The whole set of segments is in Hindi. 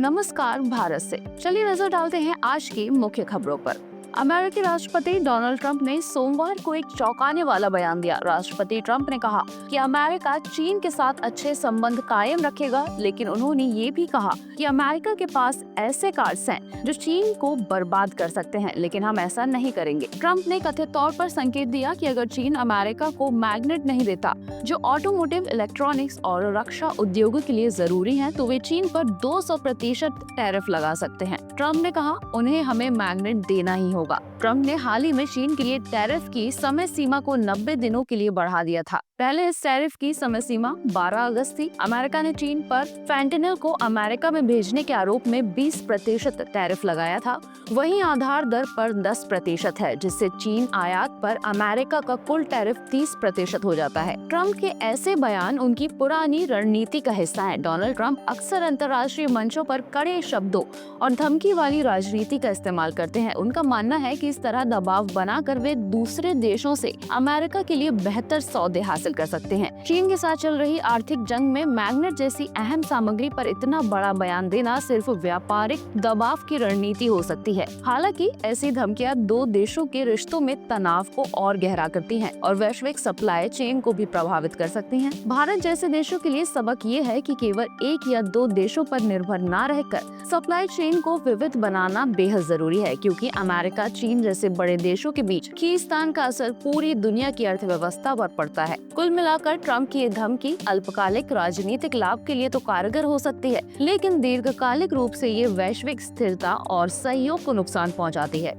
नमस्कार भारत से। चलिए नजर डालते हैं आज की मुख्य खबरों पर। अमेरिकी राष्ट्रपति डोनाल्ड ट्रंप ने सोमवार को एक चौंकाने वाला बयान दिया। राष्ट्रपति ट्रंप ने कहा कि अमेरिका चीन के साथ अच्छे संबंध कायम रखेगा, लेकिन उन्होंने ये भी कहा कि अमेरिका के पास ऐसे कार्ड्स हैं जो चीन को बर्बाद कर सकते हैं, लेकिन हम ऐसा नहीं करेंगे। ट्रंप ने कथित तौर पर संकेत दिया कि अगर चीन अमेरिका को मैग्नेट नहीं देता जो ऑटोमोटिव, इलेक्ट्रॉनिक्स और रक्षा उद्योगों के लिए जरूरी है, तो वे चीन पर 200% टैरिफ लगा सकते हैं। ट्रंप ने कहा उन्हें हमें मैग्नेट देना ही होगा। ट्रंप ने हाल ही में चीन के लिए टैरिफ की समय सीमा को 90 दिनों के लिए बढ़ा दिया था। पहले इस टैरिफ की समय सीमा 12 अगस्त थी। अमेरिका ने चीन पर फैंटेनल को अमेरिका में भेजने के आरोप में 20% टैरिफ लगाया था। वहीं आधार दर पर 10% है, जिससे चीन आयात पर अमेरिका का कुल टैरिफ 30% हो जाता है। ट्रंप के ऐसे बयान उनकी पुरानी रणनीति का हिस्सा है। डोनाल्ड ट्रंप अक्सर अंतर्राष्ट्रीय मंचों पर कड़े शब्दों और धमकी वाली राजनीति का इस्तेमाल करते हैं। उनका मानना है कि इस तरह दबाव बनाकर वे दूसरे देशों से अमेरिका के लिए बेहतर सौदे हासिल कर सकते हैं। चीन के साथ चल रही आर्थिक जंग में मैग्नेट जैसी अहम सामग्री पर इतना बड़ा बयान देना सिर्फ व्यापारिक दबाव की रणनीति हो सकती है। हालांकि ऐसी धमकियां दो देशों के रिश्तों में तनाव को और गहरा करती हैं और वैश्विक सप्लाई चेन को भी प्रभावित कर सकती हैं। भारत जैसे देशों के लिए सबक ये है कि केवल एक या दो देशों पर निर्भर न रहकर सप्लाई चेन को विविध बनाना बेहद जरूरी है, क्योंकि अमेरिका, चीन जैसे बड़े देशों के बीच खींचतान का असर पूरी दुनिया की अर्थव्यवस्था पर पड़ता है। कुल मिलाकर ट्रंप की ये धमकी अल्पकालिक राजनीतिक लाभ के लिए तो कारगर हो सकती है, लेकिन दीर्घकालिक रूप से ये वैश्विक स्थिरता और सहयोग को नुकसान पहुंचाती है।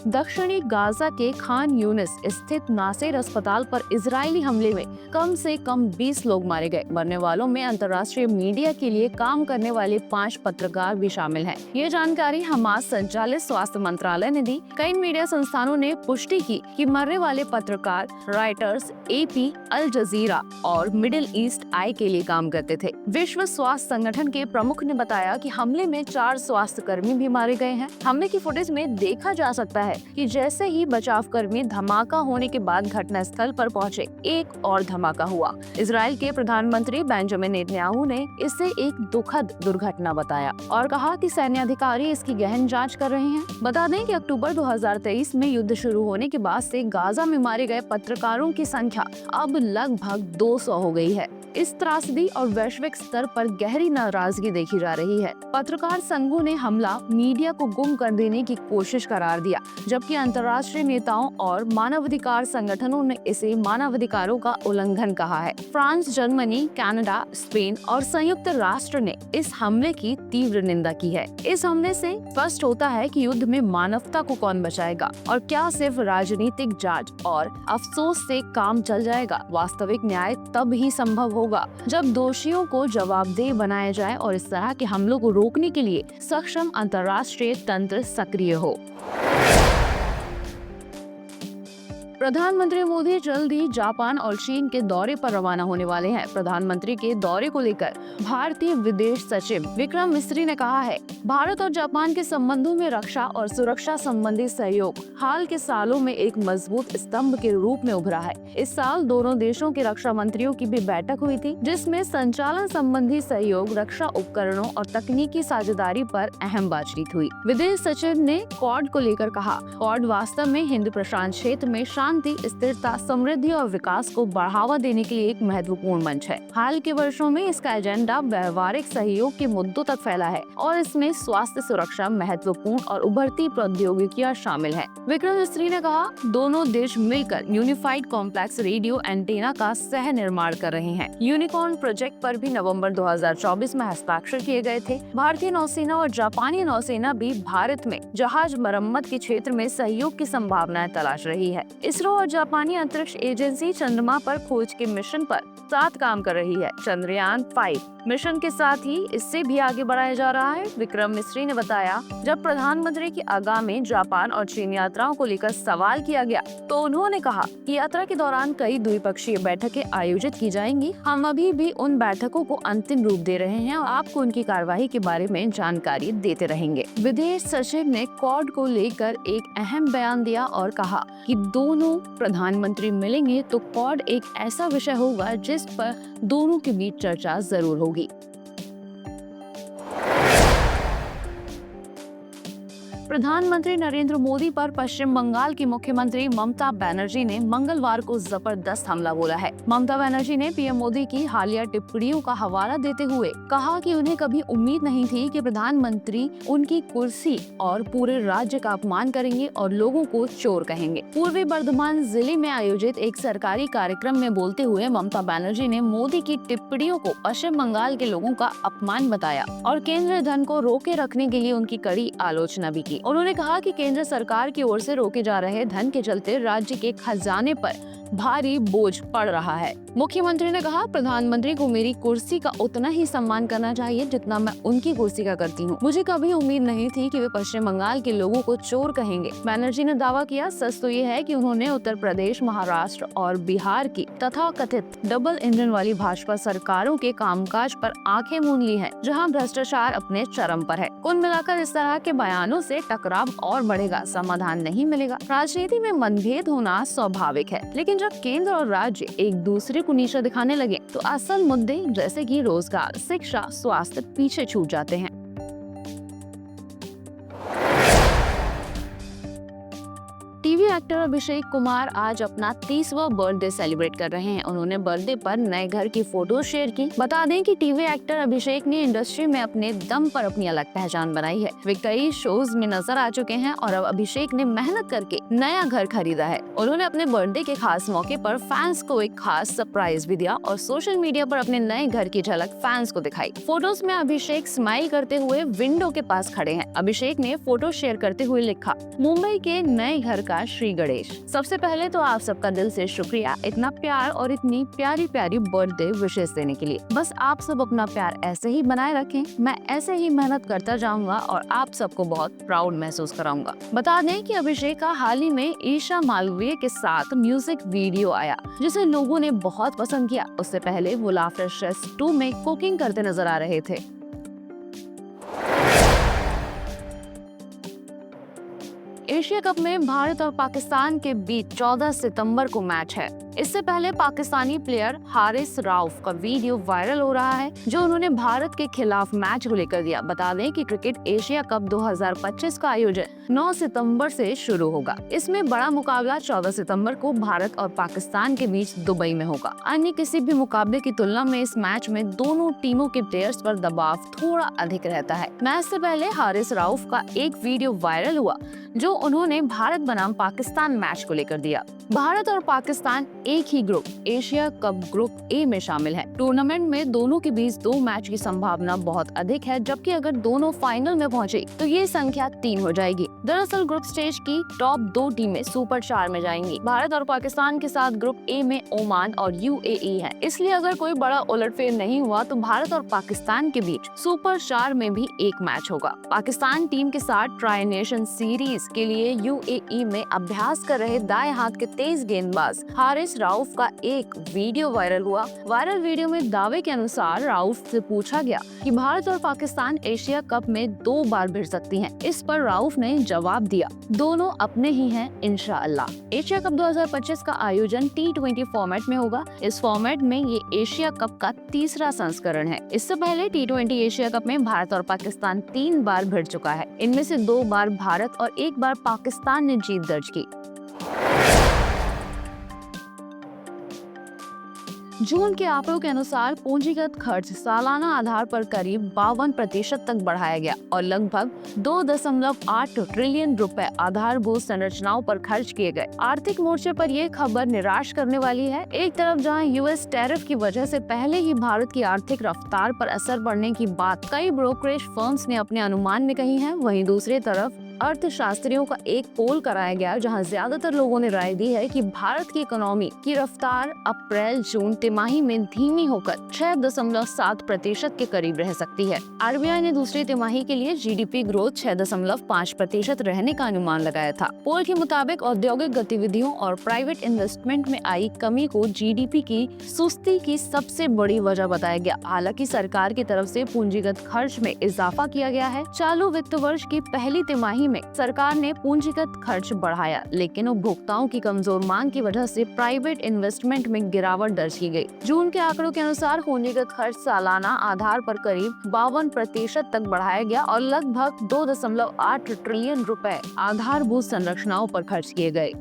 दक्षिणी गाजा के खान यूनिस स्थित नासेर अस्पताल पर इजरायली हमले में कम से कम 20 लोग मारे गए। मरने वालों में अंतर्राष्ट्रीय मीडिया के लिए काम करने वाले 5 पत्रकार भी शामिल हैं। ये जानकारी हमास संचालित स्वास्थ्य मंत्रालय ने दी। कई मीडिया संस्थानों ने पुष्टि की कि मरने वाले पत्रकार रॉयटर्स, AP, अल जजीरा और मिडिल ईस्ट आई के लिए काम करते थे। विश्व स्वास्थ्य संगठन के प्रमुख ने बताया कि हमले में 4 स्वास्थ्य कर्मी भी मारे गए हैं। हमले की फुटेज में देखा जा सकता है कि जैसे ही बचाव कर्मी धमाका होने के बाद घटना स्थल पर पहुंचे, एक और धमाका हुआ। इजराइल के प्रधानमंत्री बेंजामिन नेतन्याहू ने इसे एक दुखद दुर्घटना बताया और कहा कि सैन्य अधिकारी इसकी गहन जांच कर रहे हैं। बता दें कि अक्टूबर 2023 में युद्ध शुरू होने के बाद से गाजा में मारे गए पत्रकारों की संख्या अब लगभग 200 हो गई है। इस त्रासदी और वैश्विक स्तर पर गहरी नाराजगी देखी जा रही है। पत्रकार संघों ने हमला मीडिया को गुम कर देने की कोशिश करार दिया, जबकि अंतर्राष्ट्रीय नेताओं और मानवाधिकार संगठनों ने इसे मानवाधिकारों का उल्लंघन कहा है। फ्रांस, जर्मनी, कनाडा, स्पेन और संयुक्त राष्ट्र ने इस हमले की तीव्र निंदा की है। इस हमले से स्पष्ट होता है कि युद्ध में मानवता को कौन बचाएगा और क्या सिर्फ राजनीतिक जांच और अफसोस से काम चल जाएगा। वास्तविक न्याय तब ही संभव होगा जब दोषियों को जवाबदेह बनाया जाए और इस तरह के हमलों को रोकने के लिए सक्षम अंतर्राष्ट्रीय तंत्र सक्रिय हो। प्रधानमंत्री मोदी जल्द ही जापान और चीन के दौरे पर रवाना होने वाले हैं। प्रधानमंत्री के दौरे को लेकर भारतीय विदेश सचिव विक्रम मिस्री ने कहा है, भारत और जापान के संबंधों में रक्षा और सुरक्षा संबंधी सहयोग हाल के सालों में एक मजबूत स्तंभ के रूप में उभरा है। इस साल दोनों देशों के रक्षा मंत्रियों की भी बैठक हुई थी, जिसमें संचालन संबंधी सहयोग, रक्षा उपकरणों और तकनीकी साझेदारी पर अहम बातचीत हुई। विदेश सचिव ने क्वाड को लेकर कहा, क्वाड वास्तव में हिंद प्रशांत क्षेत्र में शांति, स्थिरता, समृद्धि और विकास को बढ़ावा देने के लिए एक महत्वपूर्ण मंच है। हाल के वर्षों में इसका एजेंडा व्यवहारिक सहयोग के मुद्दों तक फैला है और इसमें स्वास्थ्य सुरक्षा, महत्वपूर्ण और उभरती प्रौद्योगिकियां शामिल हैं। विक्रम मिस्री ने कहा, दोनों देश मिलकर यूनिफाइड कॉम्प्लेक्स रेडियो एंटीना का सह निर्माण कर रहे हैं। यूनिकॉर्न प्रोजेक्ट पर भी नवंबर 2024 में हस्ताक्षर किए गए थे। भारतीय नौसेना और जापानी नौसेना भी भारत में जहाज मरम्मत के क्षेत्र में सहयोग की संभावनाएं तलाश रही है। इसरो और जापानी अंतरिक्ष एजेंसी चंद्रमा पर खोज के मिशन पर साथ काम कर रही है। चंद्रयान 5 मिशन के साथ ही इससे भी आगे बढ़ाया जा रहा है। विक्रम मिस्री ने बताया, जब प्रधानमंत्री की आगामी जापान और चीन यात्राओं को लेकर सवाल किया गया तो उन्होंने कहा कि यात्रा के दौरान कई द्विपक्षीय बैठकें आयोजित की जाएंगी। हम अभी भी उन बैठकों को अंतिम रूप दे रहे हैं और आपको उनकी कार्यवाही के बारे में जानकारी देते रहेंगे। विदेश सचिव ने क्वाड को लेकर एक अहम बयान दिया और कहा कि दोनों दोनों प्रधानमंत्री मिलेंगे तो क्वाड एक ऐसा विषय होगा जिस पर दोनों के बीच चर्चा जरूर होगी। प्रधानमंत्री नरेंद्र मोदी पर पश्चिम बंगाल की मुख्यमंत्री ममता बनर्जी ने मंगलवार को जबरदस्त हमला बोला है। ममता बनर्जी ने पीएम मोदी की हालिया टिप्पणियों का हवाला देते हुए कहा कि उन्हें कभी उम्मीद नहीं थी कि प्रधानमंत्री उनकी कुर्सी और पूरे राज्य का अपमान करेंगे और लोगों को चोर कहेंगे। पूर्वी बर्धमान जिले में आयोजित एक सरकारी कार्यक्रम में बोलते हुए ममता बनर्जी ने मोदी की टिप्पणियों को पश्चिम बंगाल के लोगों का अपमान बताया और केंद्रीय धन को रोके रखने के लिए उनकी कड़ी आलोचना भी की। उन्होंने कहा कि केंद्र सरकार की ओर से रोके जा रहे धन के चलते राज्य के खजाने पर भारी बोझ पड़ रहा है। मुख्यमंत्री ने कहा, प्रधानमंत्री को मेरी कुर्सी का उतना ही सम्मान करना चाहिए जितना मैं उनकी कुर्सी का करती हूँ। मुझे कभी उम्मीद नहीं थी कि वे पश्चिम बंगाल के लोगों को चोर कहेंगे। बनर्जी ने दावा किया, सच तो ये है कि उन्होंने उत्तर प्रदेश, महाराष्ट्र और बिहार की तथाकथित डबल इंजन वाली भाजपा सरकारों के कामकाज पर आंखें मूंद ली है, जहां भ्रष्टाचार अपने चरम पर है। कुल मिलाकर इस तरह के बयानों से टकराव और बढ़ेगा, समाधान नहीं मिलेगा। राजनीति में मतभेद होना स्वाभाविक है, लेकिन जब केंद्र और राज्य एक दूसरे को नीचा दिखाने लगे तो असल मुद्दे जैसे कि रोजगार, शिक्षा, स्वास्थ्य पीछे छूट जाते हैं। टीवी एक्टर अभिषेक कुमार आज अपना 30वां बर्थडे सेलिब्रेट कर रहे हैं। उन्होंने बर्थडे पर नए घर की फोटो शेयर की। बता दें कि टीवी एक्टर अभिषेक ने इंडस्ट्री में अपने दम पर अपनी अलग पहचान बनाई है। वे कई शोज में नजर आ चुके हैं और अब अभिषेक ने मेहनत करके नया घर खरीदा है। उन्होंने अपने बर्थडे के खास मौके पर फैंस को एक खास सरप्राइज भी दिया और सोशल मीडिया पर अपने नए घर की झलक फैंस को दिखाई। फोटोज में अभिषेक स्माइल करते हुए विंडो के पास खड़े हैं। अभिषेक ने फोटो शेयर करते हुए लिखा, मुंबई के नए घर का श्री गणेश। सबसे पहले तो आप सबका दिल से शुक्रिया इतना प्यार और इतनी प्यारी प्यारी बर्थडे विशेष देने के लिए। बस आप सब अपना प्यार ऐसे ही बनाए रखें। मैं ऐसे ही मेहनत करता जाऊंगा और आप सबको बहुत प्राउड महसूस कराऊंगा। बता दें कि अभिषेक का हाल ही में ईशा मालवीय के साथ म्यूजिक वीडियो आया, जिसे लोगों ने बहुत पसंद किया। उससे पहले वो लाफ्टर शेफ 2 में कुकिंग करते नजर आ रहे थे। एशिया कप में भारत और पाकिस्तान के बीच 14 सितंबर को मैच है। इससे पहले पाकिस्तानी प्लेयर हारिस राउफ का वीडियो वायरल हो रहा है, जो उन्होंने भारत के खिलाफ मैच को लेकर दिया। बता दें कि क्रिकेट एशिया कप 2025 का आयोजन 9 सितंबर से शुरू होगा। इसमें बड़ा मुकाबला 14 सितंबर को भारत और पाकिस्तान के बीच दुबई में होगा। अन्य किसी भी मुकाबले की तुलना में इस मैच में दोनों टीमों के प्लेयर्स पर दबाव थोड़ा अधिक रहता है। मैच से पहले हारिस राउफ का एक वीडियो वायरल हुआ, जो उन्होंने भारत बनाम पाकिस्तान मैच को लेकर दिया। भारत और पाकिस्तान एक ही group Asia cup group A में शामिल है। टूर्नामेंट में दोनों के बीच 2 मैच की संभावना बहुत अधिक है, जबकि अगर दोनों फाइनल में पहुंचे तो ये संख्या 3 हो जाएगी। दरअसल ग्रुप स्टेज की टॉप 2 टीमें सुपर 4 में जाएंगी। भारत और पाकिस्तान के साथ ग्रुप ए में ओमान और यूएई है। इसलिए अगर कोई बड़ा उलटफेर नहीं हुआ तो भारत और पाकिस्तान के बीच सुपर 4 में भी एक मैच होगा। पाकिस्तान टीम के साथ ट्राई नेशन सीरीज के लिए यूएई में अभ्यास कर रहे दाएं हाथ के तेज गेंदबाज हारिस राउफ का एक वीडियो वायरल हुआ। वायरल वीडियो में दावे के अनुसार राउफ से पूछा गया कि भारत और पाकिस्तान एशिया कप में 2 बार भिड़ सकती हैं। इस पर राउफ ने जवाब दिया, दोनों अपने ही हैं इंशाअल्लाह। एशिया कप 2025 का आयोजन T20 फॉर्मेट में होगा। इस फॉर्मेट में ये एशिया कप का 3रा संस्करण है। इससे पहले T20 एशिया कप में भारत और पाकिस्तान 3 बार भिड़ चुका है। इनमें से 2 बार भारत और 1 बार पाकिस्तान ने जीत दर्ज की। जून के आंकड़ों के अनुसार पूंजीगत खर्च सालाना आधार पर करीब 52% तक बढ़ाया गया और लगभग 2.8 ट्रिलियन रुपए आधारभूत संरचनाओं पर खर्च किए गए। आर्थिक मोर्चे पर यह खबर निराश करने वाली है। एक तरफ जहां यूएस टैरिफ की वजह से पहले ही भारत की आर्थिक रफ्तार पर असर पड़ने की बात कई ब्रोकरेज फर्म्स ने अपने अनुमान में कही है, वहीं दूसरी तरफ अर्थशास्त्रियों का एक पोल कराया गया जहां ज्यादातर लोगों ने राय दी है कि भारत की इकोनॉमी की रफ्तार अप्रैल-जून तिमाही में धीमी होकर 6.7% के करीब रह सकती है। आरबीआई ने दूसरी तिमाही के लिए जीडीपी ग्रोथ 6.5% रहने का अनुमान लगाया था। पोल के मुताबिक औद्योगिक गतिविधियों और प्राइवेट इन्वेस्टमेंट में आई कमी को जीडीपी की सुस्ती की सबसे बड़ी वजह बताया गया। हालांकि सरकार की तरफ से पूंजीगत खर्च में इजाफा किया गया है। चालू वित्त वर्ष की पहली तिमाही में सरकार ने पूंजीगत खर्च बढ़ाया, लेकिन उपभोक्ताओं की कमजोर मांग की वजह से प्राइवेट इन्वेस्टमेंट में गिरावट दर्ज की गई। जून के आंकड़ों के अनुसार पूंजीगत खर्च सालाना आधार पर करीब 52% तक बढ़ाया गया और लगभग 2.8 ट्रिलियन रुपए आधारभूत संरचनाओं पर खर्च किए गए।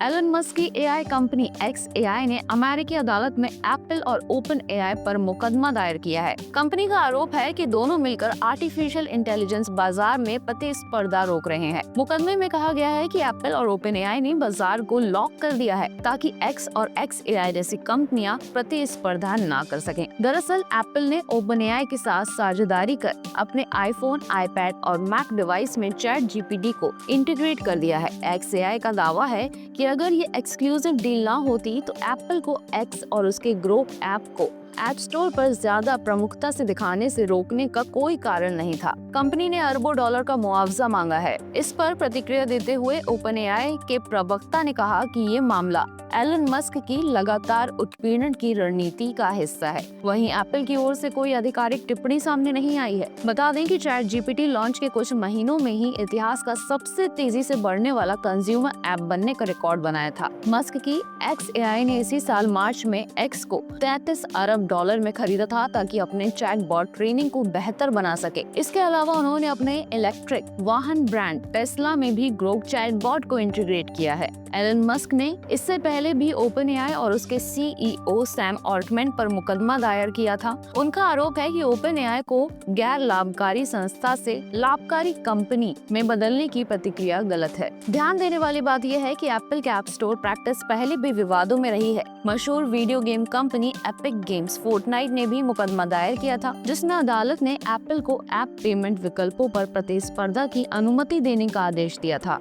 एलन मस्क की एआई कंपनी XAI ने अमेरिकी अदालत में एप्पल और ओपन एआई पर मुकदमा दायर किया है। कंपनी का आरोप है कि दोनों मिलकर आर्टिफिशियल इंटेलिजेंस बाजार में प्रतिस्पर्धा रोक रहे हैं। मुकदमे में कहा गया है कि एप्पल और ओपन एआई ने बाजार को लॉक कर दिया है ताकि X और XAI जैसी कंपनियां प्रतिस्पर्धा न कर सकें। दरअसल एप्पल ने ओपन एआई के साथ साझेदारी कर अपने आईफोन, आईपैड और मैक डिवाइस में ChatGPT को इंटीग्रेट कर दिया है। XAI का दावा है कि अगर ये एक्सक्लूसिव डील ना होती तो एप्पल को X और उसके ग्रोक ऐप को ऐप स्टोर पर ज्यादा प्रमुखता से दिखाने से रोकने का कोई कारण नहीं था। कंपनी ने अरबों डॉलर का मुआवजा मांगा है। इस पर प्रतिक्रिया देते हुए ओपन एआई के प्रवक्ता ने कहा कि ये मामला एलन मस्क की लगातार उत्पीड़न की रणनीति का हिस्सा है। वहीं एप्पल की ओर से कोई आधिकारिक टिप्पणी सामने नहीं आई है। बता दें कि ChatGPT लॉन्च के कुछ महीनों में ही इतिहास का सबसे तेजी से बढ़ने वाला कंज्यूमर ऐप बनने का रिकॉर्ड बनाया था। मस्क की XAI ने इसी साल मार्च में X को 33 अरब डॉलर में खरीदा था ताकि अपने चैटबॉट ट्रेनिंग को बेहतर बना सके। इसके अलावा उन्होंने अपने इलेक्ट्रिक वाहन ब्रांड टेस्ला में भी ग्रोक चैटबॉट को इंटीग्रेट किया है। एलन मस्क ने इससे पहले भी ओपन एआई और उसके CEO सैम ऑल्टमैन पर मुकदमा दायर किया था। उनका आरोप है कि ओपन एआई को गैर लाभकारी संस्था से लाभकारी कंपनी में बदलने की प्रतिक्रिया गलत है। ध्यान देने वाली बात यह है कि एप्पल के ऐप स्टोर प्रैक्टिस पहले भी विवादों में रही है। मशहूर video game company Epic Games Fortnite ने भी मुकदमा दायर किया था, जिसमें अदालत ने एप्पल को ऐप पेमेंट विकल्पों पर प्रतिस्पर्धा की अनुमति देने का आदेश दिया था।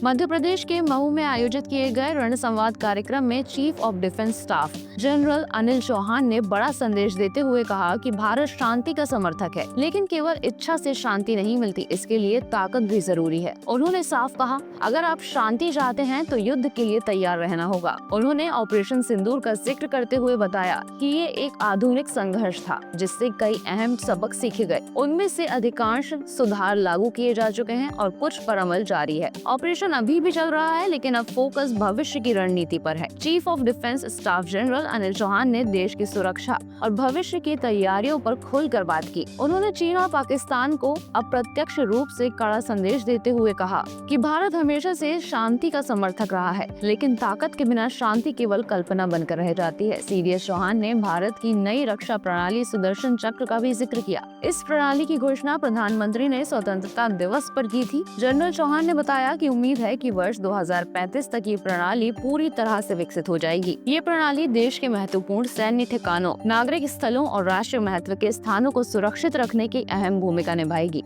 मध्य प्रदेश के महू में आयोजित किए गए रण संवाद कार्यक्रम में chief of defence staff general Anil Chauhan ने बड़ा संदेश देते हुए कहा कि भारत शांति का समर्थक है, लेकिन केवल इच्छा से शांति नहीं मिलती, इसके लिए ताकत भी जरूरी है। उन्होंने साफ कहा, अगर आप शांति चाहते हैं तो युद्ध के लिए तैयार रहना होगा। उन्होंने ऑपरेशन सिंदूर का जिक्र करते हुए बताया कि ये एक आधुनिक संघर्ष था जिससे कई अहम सबक सीखे गए। उनमें से अधिकांश सुधार लागू किए जा चुके हैं और कुछ पर अमल जारी है। ऑपरेशन अभी भी चल रहा है, लेकिन अब फोकस भविष्य की रणनीति पर है। Chief of defence staff general Anil Chauhan ने देश की सुरक्षा और भविष्य की तैयारियों पर खुलकर बात की। उन्होंने चीन और पाकिस्तान को अप्रत्यक्ष रूप से कड़ा संदेश देते हुए कहा कि भारत हमेशा से शांति का समर्थक रहा है, लेकिन ताकत के बिना शांति केवल कल्पना बनकर रह जाती है। सीडीएस चौहान ने भारत की नई रक्षा प्रणाली सुदर्शन चक्र का भी जिक्र किया। इस प्रणाली की घोषणा प्रधानमंत्री ने स्वतंत्रता दिवस पर की थी। जनरल चौहान ने बताया कि उम्मीद है कि वर्ष 2035 तक ये प्रणाली पूरी तरह से विकसित हो जाएगी। ये प्रणाली देश के महत्वपूर्ण सैन्य ठिकानों, नागरिक स्थलों और राष्ट्रीय महत्व के स्थानों को सुरक्षित रखने की अहम भूमिका निभाएगी।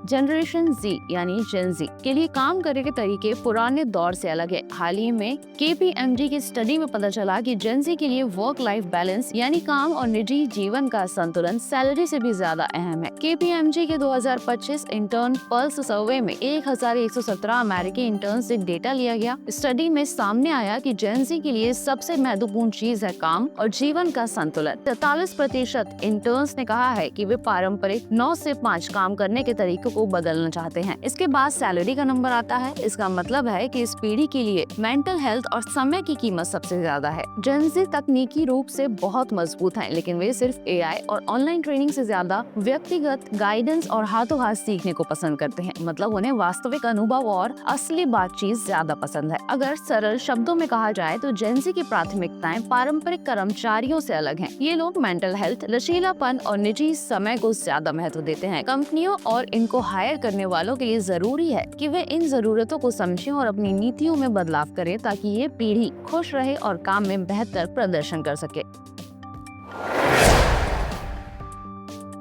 जनरेशन Z यानी जेन Z के लिए काम करने के तरीके पुराने दौर से अलग है। हाल ही में KPMG की स्टडी में पता चला कि जेन Z के लिए वर्क लाइफ बैलेंस यानी काम और निजी जीवन का संतुलन सैलरी से भी ज्यादा अहम है। KPMG के 2025 इंटर्न पल्स सर्वे में 1117 अमेरिकी इंटर्न से डेटा लिया गया। स्टडी में सामने आया कि जेन Z के लिए सबसे महत्वपूर्ण चीज है काम और जीवन का संतुलन। 43% इंटर्न्स ने कहा है कि वे पारंपरिक 9 से 5 काम करने के तरीकों को बदलना चाहते हैं। इसके बाद सैलरी का नंबर आता है। इसका मतलब है कि इस पीढ़ी के लिए मेंटल हेल्थ और समय की कीमत सबसे ज्यादा है। जेन Z तकनीकी रूप से बहुत मजबूत हैं, लेकिन वे सिर्फ AI और ऑनलाइन ट्रेनिंग से ज्यादा व्यक्तिगत गाइडेंस और हाथों हाथ सीखने को पसंद करते हैं। मतलब उन्हें वास्तविक अनुभव और असली बातचीत ज्यादा पसंद है। अगर सरल शब्दों में कहा जाए तो जेन Z की प्राथमिकताएं पारंपरिक कर्मचारियों से अलग हैं। ये लोग मेंटल हेल्थ, लचीलापन और निजी समय को ज्यादा महत्व देते हैं। कंपनियों और इनको हायर करने वालों के लिए जरूरी है कि वे इन जरूरतों को समझें और अपनी नीतियों में बदलाव करें ताकि ये पीढ़ी खुश रहे और काम में बेहतर प्रदर्शन कर सके।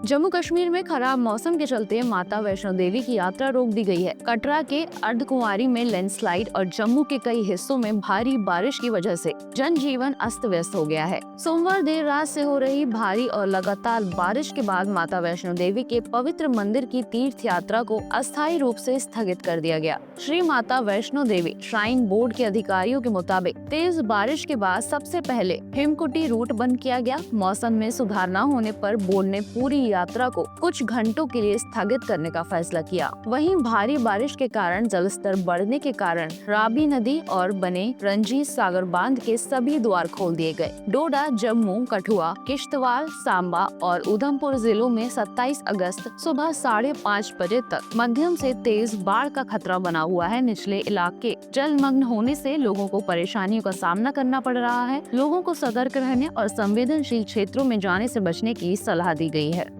जम्मू कश्मीर में खराब मौसम के चलते माता वैष्णो देवी की यात्रा रोक दी गई है। कटरा के अर्धकुंवारी में लैंडस्लाइड और जम्मू के कई हिस्सों में भारी बारिश की वजह से जनजीवन अस्त व्यस्त हो गया है। सोमवार देर रात से हो रही भारी और लगातार बारिश के बाद माता वैष्णो देवी के पवित्र मंदिर की तीर्थ यात्रा को अस्थायी रूप से स्थगित कर दिया गया। श्री माता वैष्णो देवी श्राइन बोर्ड के अधिकारियों के मुताबिक तेज बारिश के बाद सबसे पहले हिमकुटी रूट बंद किया गया। मौसम में सुधार न होने पर बोर्ड ने पूरी यात्रा को कुछ घंटों के लिए स्थगित करने का फैसला किया। वहीं भारी बारिश के कारण जलस्तर बढ़ने के कारण राबी नदी और बने रंजीत सागर बांध के सभी द्वार खोल दिए गए। डोडा, जम्मू, कठुआ, किश्तवाड़, सांबा और उधमपुर जिलों में 27 अगस्त सुबह 5:30 बजे तक मध्यम से तेज बाढ़ का खतरा बना हुआ है। निचले इलाके जलमग्न होने से लोगों को परेशानियों का सामना करना पड़ रहा है। लोगों को सतर्क रहने और संवेदनशील क्षेत्रों में जाने से बचने की सलाह दी गई है।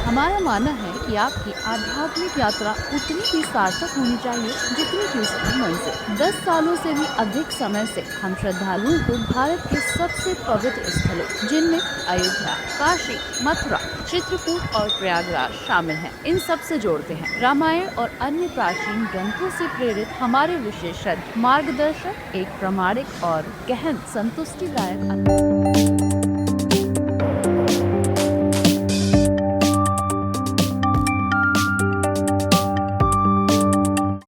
हमारा मानना है कि आपकी आध्यात्मिक यात्रा उतनी ही सार्थक होनी चाहिए जितनी की उसकी मंजिल। 10 सालों से भी अधिक समय से हम श्रद्धालुओं को भारत के सबसे पवित्र स्थलों जिनमें अयोध्या, काशी, मथुरा, चित्रकूट और प्रयागराज शामिल हैं, इन सब से जोड़ते हैं। रामायण और अन्य प्राचीन ग्रंथों से प्रेरित हमारे विशेषज्ञ मार्गदर्शक एक प्रामाणिक और गहन संतुष्टिदायक